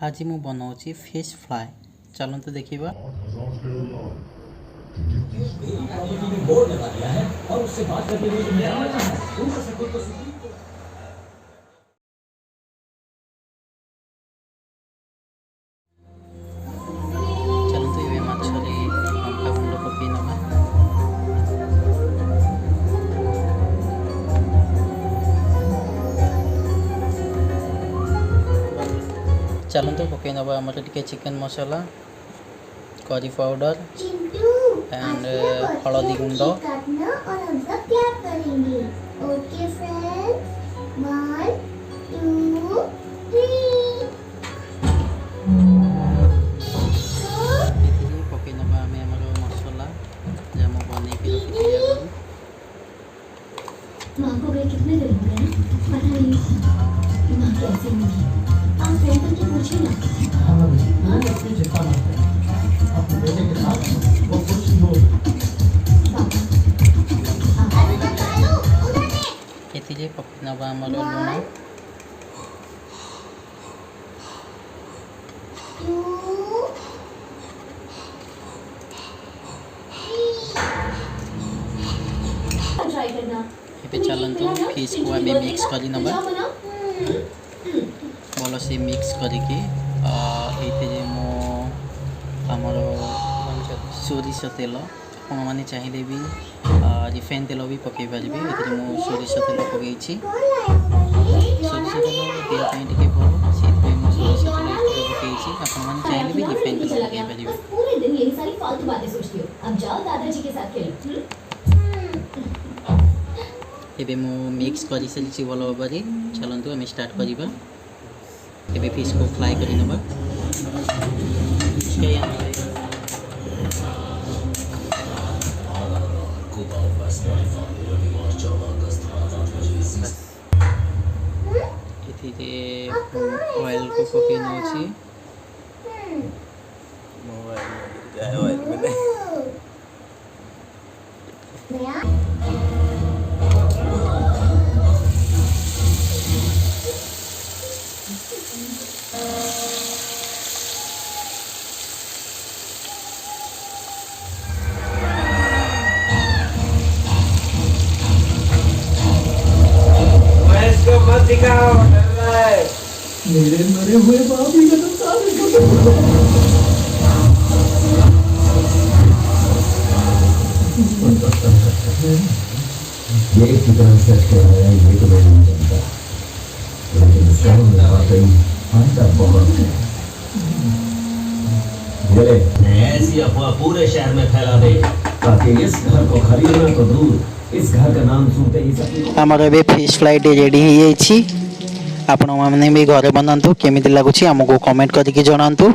आज मु बनाऊँगी फिश फ्राए। चलते देखा। चलते ये माछरे लंका गुंड पकई नवा। चलते पकई नवा आम टे chicken masala, curry powder and हलदी गुंड। पकई नवा आम मसला जब बन के माँ को गए कितने दिन हो गए पता नहीं माँ कैसे होगी। आप फोन करके पूछिए ना। हाँ अपनी चिंता मत करें, अपने बेटे के साथ वो कुछ हो। ये पकई नवा आम लुण ट्राई करना। चलतु फिश को आम मिक्स कर भल से मिक्स करके आमर सोरिष तेल आपण मैंने चाहिए भी रिफाइन तेल भी पकई पारे। ये सोरिष तेल पकई सोरिष तेल देहपाई टे भल से सोरिष तेल पकई आपण चाहिए भी रिफाइन तेल पकई पारे। पूरे दिन यही सारी फालतू बातें सोचती हो। अब जाओ दादाजी के साथ खेलो। एबे मु मिक्स कर सारी भल भाव में। चलतु आम स्टार्ट करवा। एबे फिश को फ्राए कर नवा। ऑयल को पकई नौ मत दिखाओ, डर रहा है। मेरे मरे हुए बाप ही का सारे ये कितना सच कह रहा है ये तो मैं नहीं जानता, लेकिन इसका वाकई फायदा बहुत है। ऐसी अफवाह पूरे शहर में फैला दे ताकि इस घर को खरीदना तो दूर, इस घर का नाम सुनते ही सब। आमर ए फिश फ्राई रेडी हो जाइए। आपण मैंने भी घरे बनातु केमी लगुच आमको कमेंट करके जनातु।